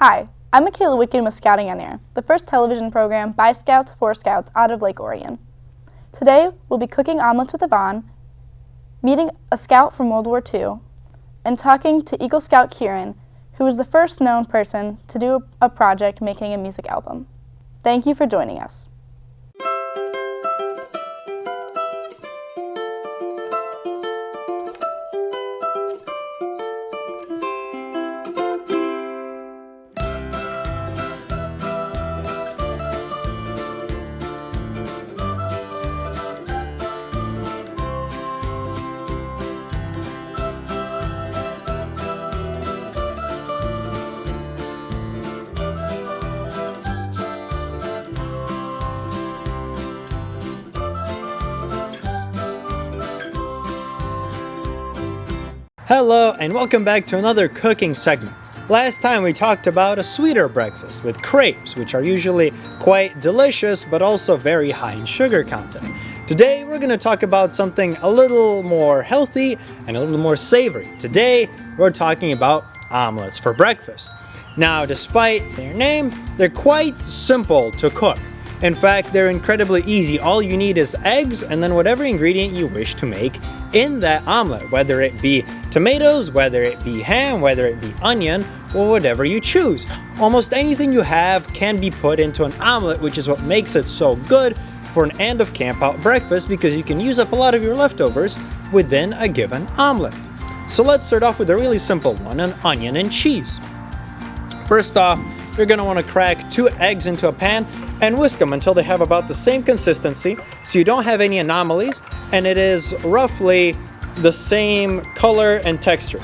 Hi, I'm Michaela Wittgen with Scouting on Air, the first television program by Scouts for Scouts out of Lake Orion. Today, we'll be cooking omelets with Yvonne, meeting a scout from World War II, and talking to Eagle Scout Kieran, who was the first known person to do a project making a music album. Thank you for joining us. Hello and welcome back to another cooking segment. Last time we talked about a sweeter breakfast with crepes, which are usually quite delicious but also very high in sugar content. Today we're going to talk about something a little more healthy and a little more savory. Today we're talking about omelets for breakfast. Now, despite their name, they're quite simple to cook. In fact, they're incredibly easy. All you need is eggs and then whatever ingredient you wish to make in that omelet, whether it be tomatoes, whether it be ham, whether it be onion, or whatever you choose. Almost anything you have can be put into an omelet, which is what makes it so good for an end of camp out breakfast, because you can use up a lot of your leftovers within a given omelet. So let's start off with a really simple one, an onion and cheese. First off, you're going to want to crack 2 eggs into a pan and whisk them until they have about the same consistency so you don't have any anomalies and it is roughly the same color and texture.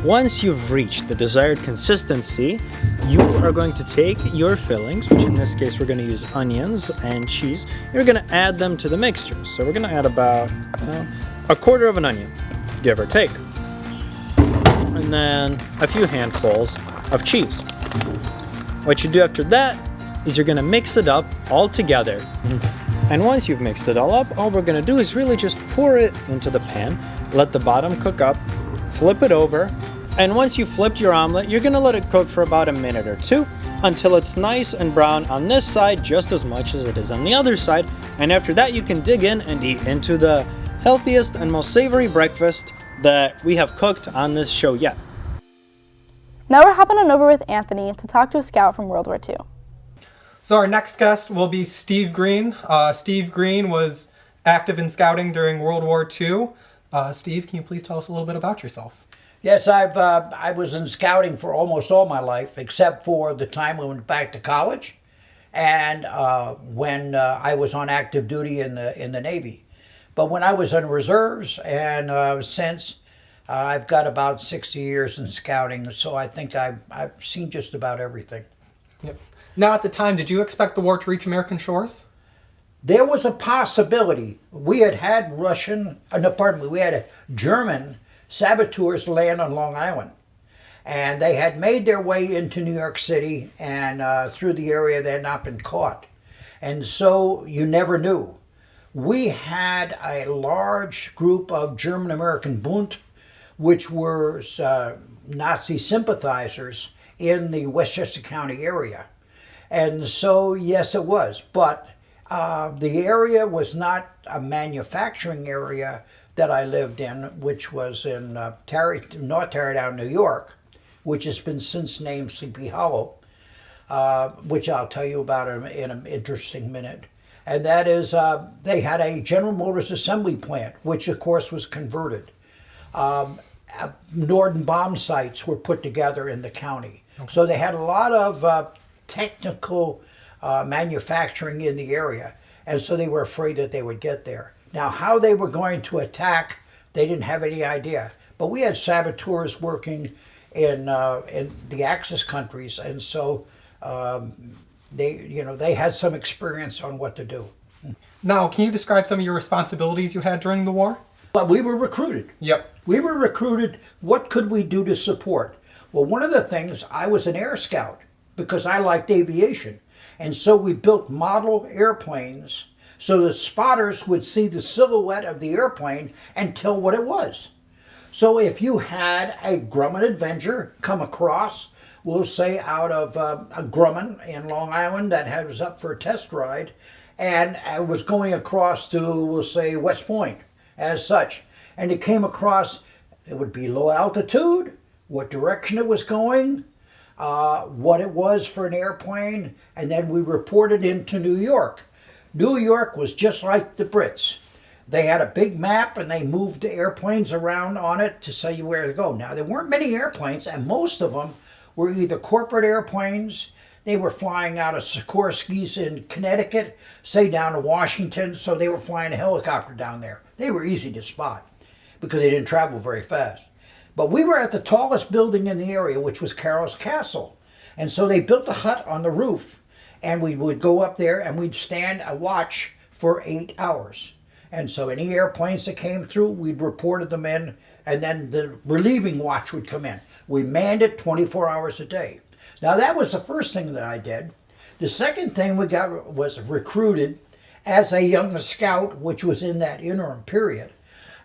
Once you've reached the desired consistency, you are going to take your fillings, which in this case we're going to use onions and cheese. You're going to add them to the mixture. So we're going to add about a quarter of an onion, give or take. And then a few handfuls of cheese. What you do after that is you're going to mix it up all together. And once you've mixed it all up, all we're going to do is really just pour it into the pan, let the bottom cook up, flip it over, and once you've flipped your omelet, you're going to let it cook for about a minute or two until it's nice and brown on this side just as much as it is on the other side. And after that, you can dig in and eat into the healthiest and most savory breakfast that we have cooked on this show yet. Now we're hopping on over with Anthony to talk to a scout from World War II. So our next guest will be Steve Green. Steve Green was active in scouting during World War II. Steve, can you please tell us a little bit about yourself? Yes, I was in scouting for almost all my life, except for the time I went back to college, and when I was on active duty in the Navy. But when I was in reserves, and since I've got about 60 years in scouting, so I think I've seen just about everything. Yep. Now, at the time, did you expect the war to reach American shores? There was a possibility. We had we had German saboteurs land on Long Island. And they had made their way into New York City, and through the area they had not been caught. And so you never knew. We had a large group of German-American Bund, which were Nazi sympathizers in the Westchester County area. And so, yes, it was. But the area was not a manufacturing area that I lived in, which was in North Tarrytown, New York, which has been since named Sleepy Hollow, which I'll tell you about in an interesting minute. And that is, they had a General Motors assembly plant, which of course was converted. Norden bomb sites were put together in the county. Okay. So they had a lot of technical manufacturing in the area, and so they were afraid that they would get there. Now, how they were going to attack, they didn't have any idea. But we had saboteurs working in the Axis countries, and so they had some experience on what to do. Now, can you describe some of your responsibilities you had during the war? But we were recruited. Yep. We were recruited. What could we do to support? Well, one of the things, I was an air scout because I liked aviation. And so we built model airplanes so that spotters would see the silhouette of the airplane and tell what it was. So if you had a Grumman Avenger come across we'll say out of a Grumman in Long Island that was up for a test ride, and was going across to, we'll say, West Point as such. And it came across, it would be low altitude, what direction it was going, what it was for an airplane, and then we reported into New York. New York was just like the Brits. They had a big map and they moved the airplanes around on it to tell you where to go. Now, there weren't many airplanes, and most of them were either corporate airplanes. They were flying out of Sikorsky's in Connecticut, say down to Washington, so they were flying a helicopter down there. They were easy to spot because they didn't travel very fast. But we were at the tallest building in the area, which was Carroll's Castle. And so they built a hut on the roof, and we would go up there and we'd stand a watch for 8 hours. And so any airplanes that came through, we'd reported them in, and then the relieving watch would come in. We manned it 24 hours a day. Now that was the first thing that I did. The second thing we got was recruited as a young scout, which was in that interim period,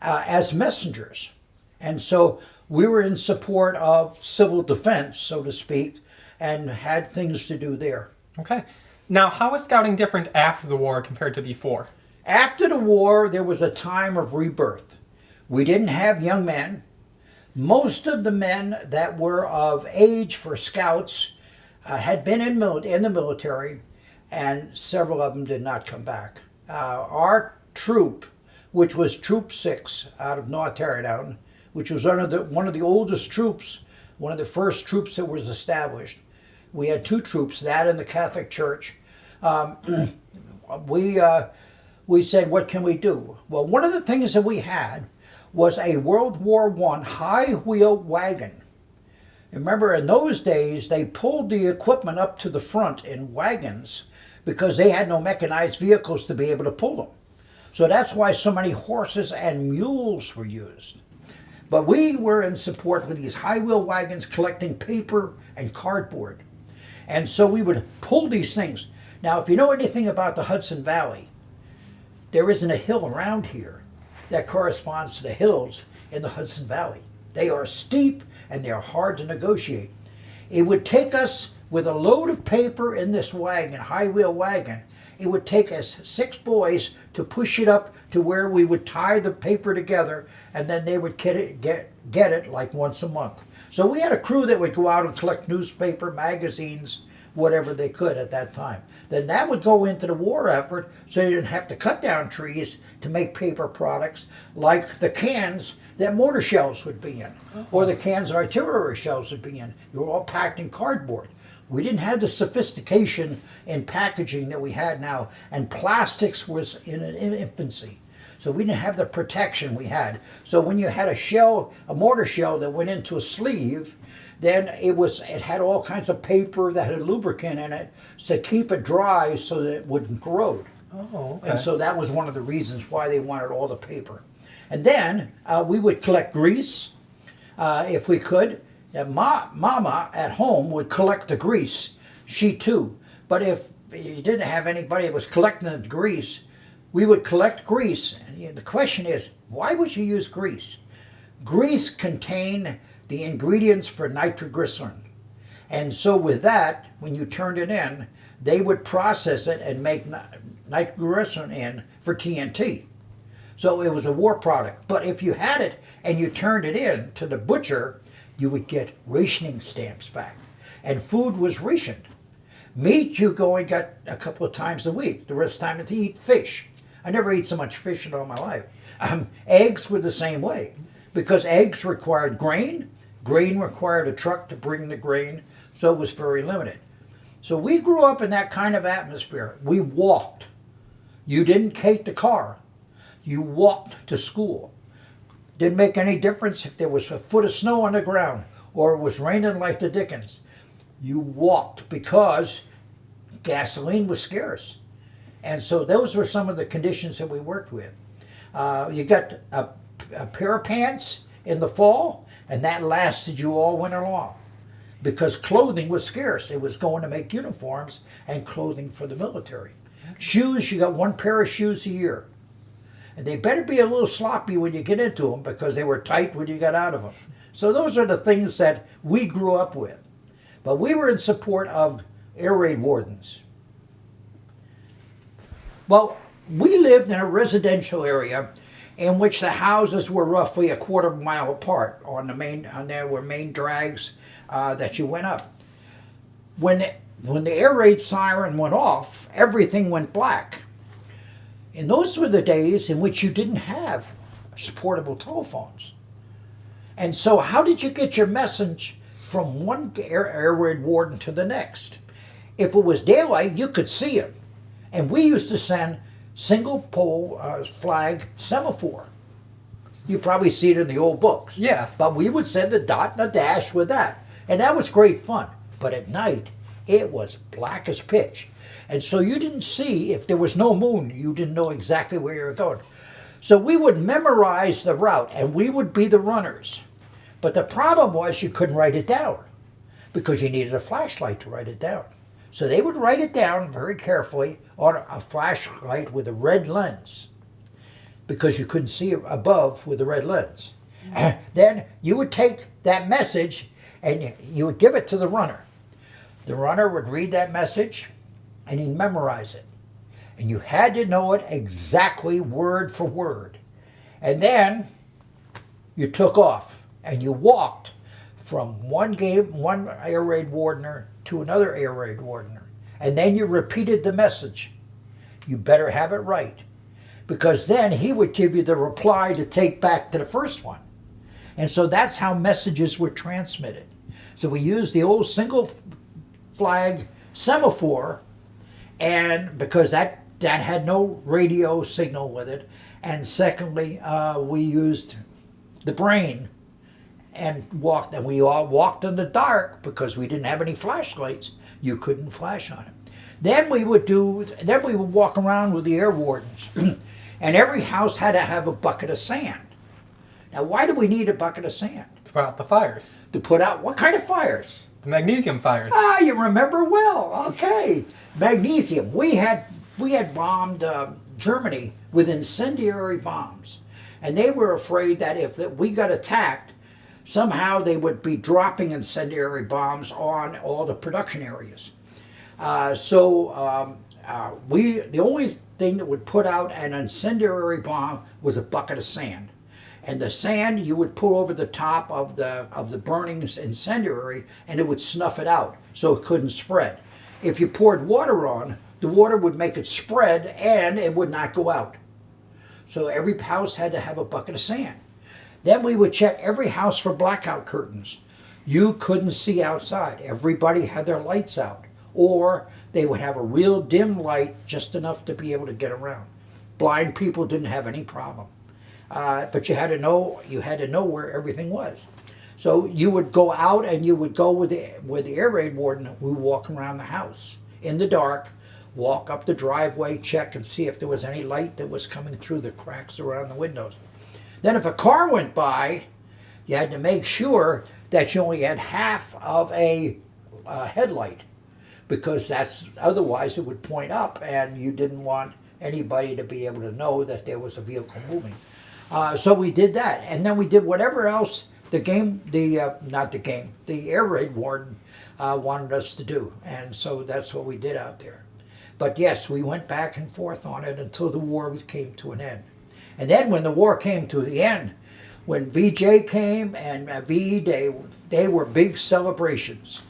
as messengers. And so we were in support of civil defense, so to speak, and had things to do there. Okay. Now, how was scouting different after the war compared to before? After the war, there was a time of rebirth. We didn't have young men. Most of the men that were of age for scouts had been in the military, and several of them did not come back. Our troop, which was Troop 6 out of North Tarrytown, which was one of the oldest troops, one of the first troops that was established. We had two troops, that and the Catholic Church. We said, what can we do? Well, one of the things that we had was a World War I high-wheel wagon. Remember, in those days, they pulled the equipment up to the front in wagons because they had no mechanized vehicles to be able to pull them. So that's why so many horses and mules were used. But we were in support with these high-wheel wagons collecting paper and cardboard. And so we would pull these things. Now, if you know anything about the Hudson Valley, there isn't a hill around here that corresponds to the hills in the Hudson Valley. They are steep and they're hard to negotiate. It would take us, with a load of paper in this wagon, high-wheel wagon, it would take us 6 boys to push it up to where we would tie the paper together, and then they would get it like once a month. So we had a crew that would go out and collect newspaper, magazines, whatever they could at that time. Then that would go into the war effort, so you didn't have to cut down trees to make paper products like the cans that mortar shells would be in, or the cans artillery shells would be in. They were all packed in cardboard. We didn't have the sophistication in packaging that we had now, and plastics was in infancy. So we didn't have the protection we had. So when you had a mortar shell that went into a sleeve, then it had all kinds of paper that had lubricant in it to keep it dry so that it wouldn't corrode. Oh, okay. And so that was one of the reasons why they wanted all the paper. And then we would collect grease if we could. Mama at home would collect the grease, she too. But if you didn't have anybody that was collecting the grease, we would collect grease. And the question is, why would you use grease? Grease contained the ingredients for nitroglycerin. And so with that, when you turned it in, they would process it and make nitroglycerin in for TNT. So it was a war product. But if you had it and you turned it in to the butcher, you would get rationing stamps back. And food was rationed. Meat you go and got a couple of times a week. The rest of the time to eat fish. I never ate so much fish in all my life. Eggs were the same way, because eggs required grain. Grain required a truck to bring the grain, so it was very limited. So we grew up in that kind of atmosphere. We walked. You didn't take the car. You walked to school. Didn't make any difference if there was a foot of snow on the ground or it was raining like the dickens. You walked because gasoline was scarce. And so those were some of the conditions that we worked with. You got a pair of pants in the fall, and that lasted you all winter long because clothing was scarce. It was going to make uniforms and clothing for the military. Shoes, you got one pair of shoes a year. And they better be a little sloppy when you get into them because they were tight when you got out of them. So those are the things that we grew up with. But we were in support of air raid wardens. Well, we lived in a residential area in which the houses were roughly a quarter of a mile apart there were main drags that you went up. When the air raid siren went off, everything went black. And those were the days in which you didn't have portable telephones. And so how did you get your message from one air raid warden to the next? If it was daylight, you could see it. And we used to send single pole flag semaphore. You probably see it in the old books. Yeah. But we would send a dot and a dash with that. And that was great fun. But at night, it was black as pitch. And so you didn't see, if there was no moon, you didn't know exactly where you were going. So we would memorize the route, and we would be the runners. But the problem was you couldn't write it down because you needed a flashlight to write it down. So they would write it down very carefully on a flashlight with a red lens because you couldn't see above with the red lens. Then you would take that message and you would give it to the runner. The runner would read that message and he'd memorize it. And you had to know it exactly word for word. And then you took off and you walked from one air raid wardener to another air raid wardener. And then you repeated the message. You better have it right. Because then he would give you the reply to take back to the first one. And so that's how messages were transmitted. So we used the old single flag semaphore, and because that had no radio signal with it. And secondly, we used the brain and we all walked in the dark because we didn't have any flashlights. You couldn't flash on it. Then we would walk around with the air wardens, and every house had to have a bucket of sand. Now, why do we need a bucket of sand? To put out the fires. To put out what kind of fires? The magnesium fires. Ah, you remember well. Okay, magnesium. We had bombed Germany with incendiary bombs, and they were afraid that if we got attacked, somehow they would be dropping incendiary bombs on all the production areas. The only thing that would put out an incendiary bomb was a bucket of sand. And the sand you would put over the top of the burning incendiary, and it would snuff it out so it couldn't spread. If you poured water on, the water would make it spread and it would not go out. So every house had to have a bucket of sand. Then we would check every house for blackout curtains. You couldn't see outside. Everybody had their lights out. Or they would have a real dim light, just enough to be able to get around. Blind people didn't have any problem. But you had to know where everything was. So you would go out and you would go with the air raid warden. We would walk around the house in the dark, walk up the driveway, check and see if there was any light that was coming through the cracks around the windows. Then if a car went by, you had to make sure that you only had half of a headlight, because otherwise it would point up and you didn't want anybody to be able to know that there was a vehicle moving. So we did that, and then we did whatever else the air raid warden wanted us to do, and so that's what we did out there. But yes, we went back and forth on it until the war came to an end. And then when the war came to the end, when VJ came and VE Day, they were big celebrations.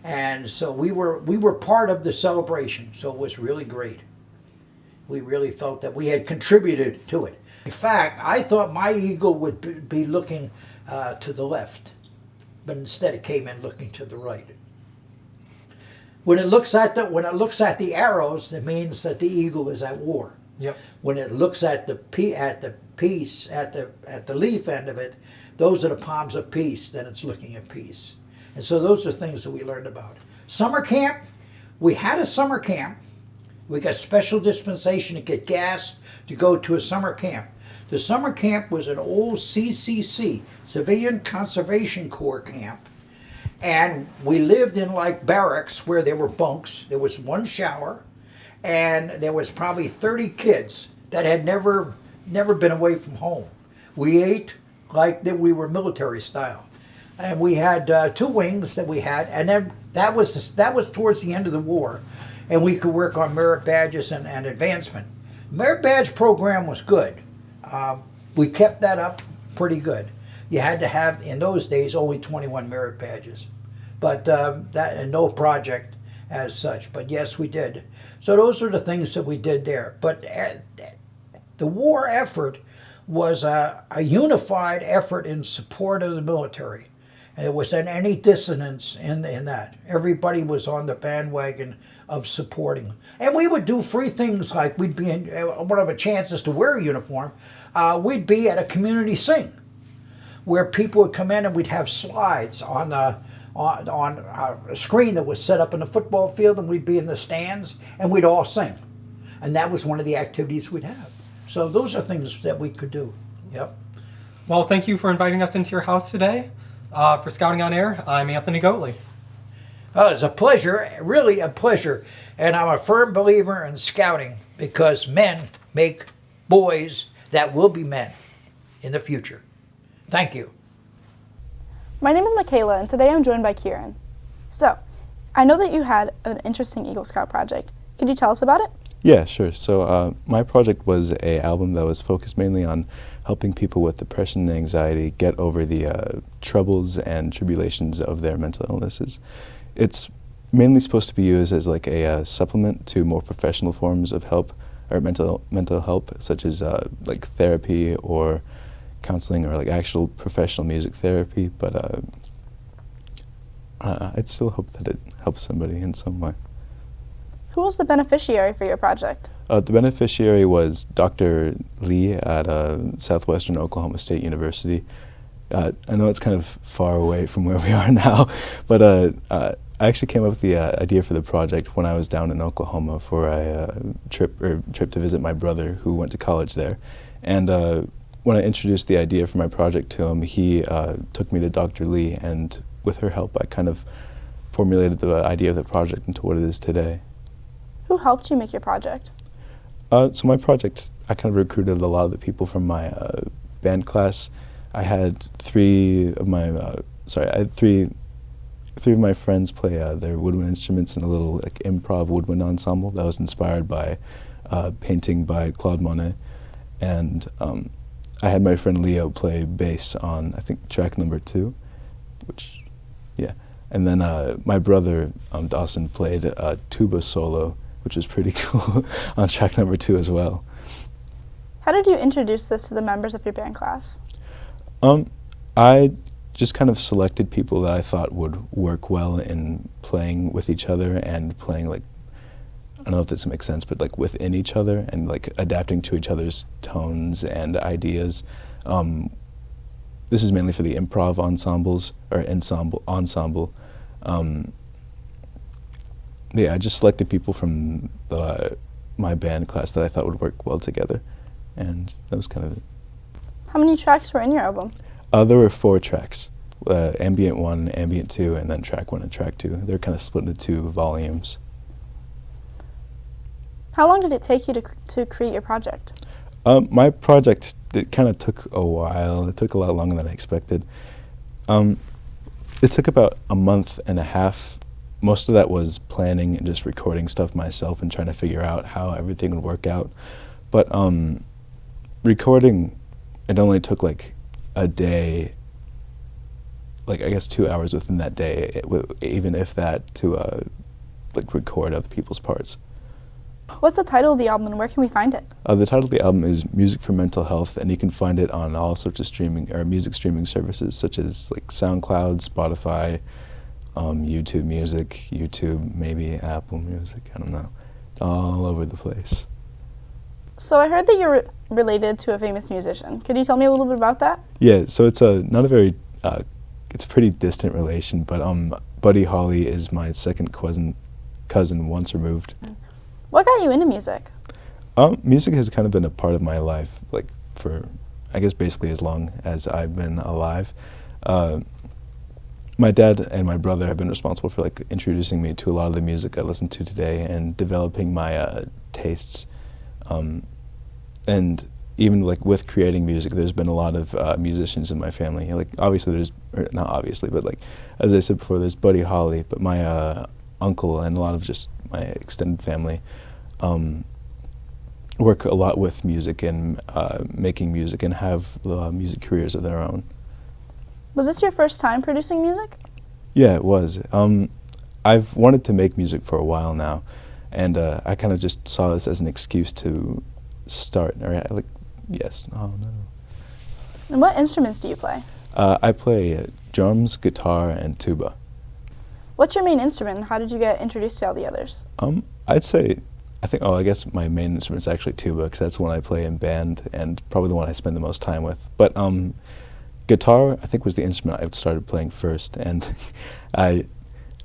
And so we were part of the celebration, so it was really great. We really felt that we had contributed to it. In fact, I thought my eagle would be looking to the left, but instead it came in looking to the right. When it looks at the arrows, it means that the eagle is at war. Yep. When it looks at the peace at the leaf end of it, those are the palms of peace. Then it's looking at peace. And so those are things that we learned about. Summer camp. We had a summer camp. We got special dispensation to get gas to go to a summer camp. The summer camp was an old CCC, Civilian Conservation Corps camp. And we lived in like barracks where there were bunks. There was one shower, and there was probably 30 kids that had never been away from home. We ate like that we were military style. and we had 2 wings that we had, and then that was towards the end of the war, and we could work on merit badges and advancement. Merit badge program was good. We kept that up pretty good. You had to have in those days only 21 merit badges, but that and no project as such. But yes, we did. So those are the things that we did there. But the war effort was a unified effort in support of the military. And there wasn't any dissonance in that. Everybody was on the bandwagon of supporting. And we would do free things like we'd be in, one of the chances to wear a uniform, we'd be at a community sing where people would come in and we'd have slides on a screen that was set up in the football field, and we'd be in the stands and we'd all sing. And that was one of the activities we'd have. So those are things that we could do. Yep. Well, thank you for inviting us into your house today. For Scouting on Air, I'm Anthony Goatley. Oh, it's a pleasure, really a pleasure. And I'm a firm believer in scouting because men make boys that will be men in the future. Thank you. My name is Michaela, and today I'm joined by Kieran. So, I know that you had an interesting Eagle Scout project. Could you tell us about it? Yeah, sure. So my project was a album that was focused mainly on helping people with depression and anxiety get over the troubles and tribulations of their mental illnesses. It's mainly supposed to be used as like a supplement to more professional forms of help or mental help, such as like therapy or counseling or like actual professional music therapy. But I'd still hope that it helps somebody in some way. Who was the beneficiary for your project? The beneficiary was Dr. Lee at Southwestern Oklahoma State University. I know it's kind of far away from where we are now, but I actually came up with the idea for the project when I was down in Oklahoma for a trip to visit my brother who went to college there. And when I introduced the idea for my project to him, he took me to Dr. Lee, and with her help, I kind of formulated the idea of the project into what it is today. Who helped you make your project? So my project, I kind of recruited a lot of the people from my band class. I had three of my friends play their woodwind instruments in a little like improv woodwind ensemble that was inspired by painting by Claude Monet. And I had my friend Leo play bass on, I think, track number 2, which, yeah. And then my brother, Dawson, played a tuba solo, which was pretty cool, on track number 2 as well. How did you introduce this to the members of your band class? I just kind of selected people that I thought would work well in playing with each other and playing like, I don't know if this makes sense, but like within each other and like adapting to each other's tones and ideas. This is mainly for the improv ensembles or ensemble. Yeah, I just selected people from my band class that I thought would work well together, and that was kind of it. How many tracks were in your album? There were 4 tracks, Ambient 1, Ambient 2, and then track 1 and track 2. They're kind of split into 2 volumes. How long did it take you to create your project? My project, it kind of took a while. It took a lot longer than I expected. It took about a month and a half. Most of that was planning and just recording stuff myself and trying to figure out how everything would work out. But recording, it only took like a day, like I guess 2 hours within that day, even if that, to like record other people's parts. What's the title of the album and where can we find it? The title of the album is Music for Mental Health, and you can find it on all sorts of streaming or music streaming services such as like SoundCloud, Spotify, YouTube Music, YouTube, maybe Apple Music, I don't know, all over the place. So I heard that you're related to a famous musician. Could you tell me a little bit about that? Yeah, so it's not a very, it's a pretty distant relation, but Buddy Holly is my second cousin once removed. What got you into music? Music has kind of been a part of my life, like for, I guess basically as long as I've been alive. My dad and my brother have been responsible for like introducing me to a lot of the music I listen to today and developing my tastes. And even like with creating music, there's been a lot of musicians in my family. Like obviously there's, or not obviously, but like as I said before, there's Buddy Holly, but my uncle and a lot of just my extended family work a lot with music and making music and have music careers of their own. Was this your first time producing music? Yeah, it was. I've wanted to make music for a while now, and I kind of just saw this as an excuse to start. Or like, yes, oh no. And what instruments do you play? I play drums, guitar, and tuba. What's your main instrument, and how did you get introduced to all the others? I'd say, I guess my main instrument is actually tuba, because that's the one I play in band, and probably the one I spend the most time with. But guitar, I think, was the instrument I started playing first, and I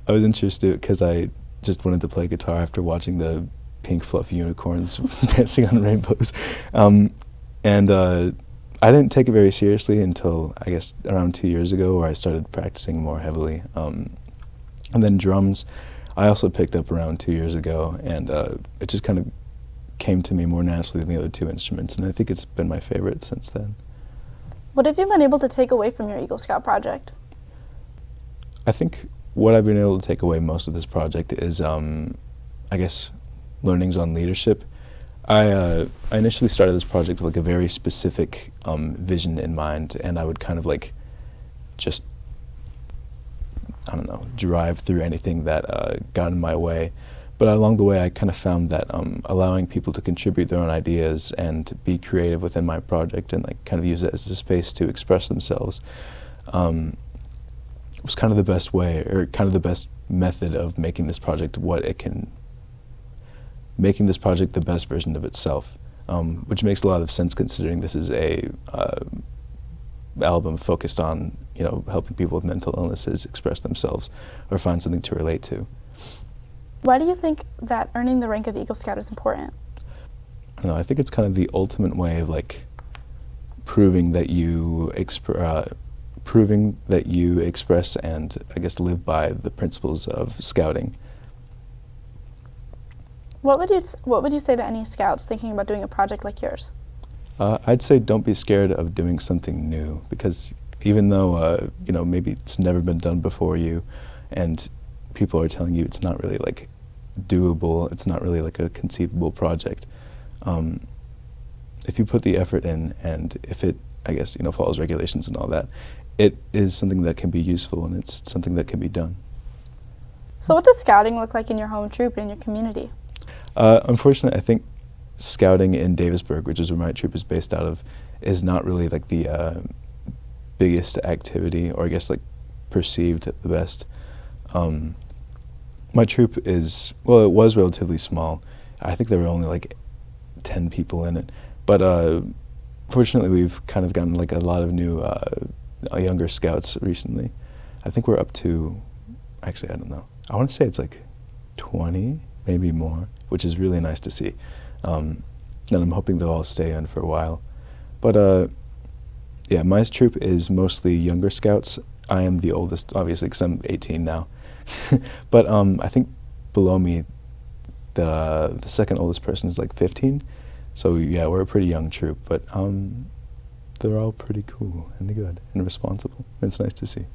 was interested because I just wanted to play guitar after watching the pink fluffy unicorns dancing on rainbows. And I didn't take it very seriously until, I guess, around 2 years ago, where I started practicing more heavily. And then drums, I also picked up around 2 years ago, and it just kind of came to me more naturally than the other two instruments, and I think it's been my favorite since then. What have you been able to take away from your Eagle Scout project? I think what I've been able to take away most of this project is, I guess, learnings on leadership. I initially started this project with like a very specific vision in mind, and I would kind of like just, I don't know, drive through anything that got in my way. But along the way, I kind of found that allowing people to contribute their own ideas and to be creative within my project and like kind of use it as a space to express themselves was kind of the best way, or kind of the best method of making this project making this project the best version of itself, which makes a lot of sense considering this is a album focused on, you know, helping people with mental illnesses express themselves or find something to relate to. Why do you think that earning the rank of Eagle Scout is important? I don't know, I think it's kind of the ultimate way of like proving that you express and I guess live by the principles of scouting. What would you say to any scouts thinking about doing a project like yours? I'd say don't be scared of doing something new, because even though you know, maybe it's never been done before you, and people are telling you it's not really like doable, it's not really like a conceivable project. If you put the effort in, and if it, I guess, you know, follows regulations and all that, it is something that can be useful, and it's something that can be done. So what does scouting look like in your home troop and in your community? Unfortunately, I think scouting in Davisburg, which is where my troop is based out of, is not really like the biggest activity, or I guess like perceived the best. My troop is, well, it was relatively small. I think there were only like 10 people in it, but fortunately we've kind of gotten like a lot of new younger scouts recently. I think we're up to, actually I don't know, I want to say it's like 20, maybe more, which is really nice to see. And I'm hoping they'll all stay in for a while. But yeah, my troop is mostly younger scouts. I am the oldest, obviously, because I'm 18 now. But I think below me, the second oldest person is like 15. So yeah, we're a pretty young troop, but they're all pretty cool and good and responsible. It's nice to see.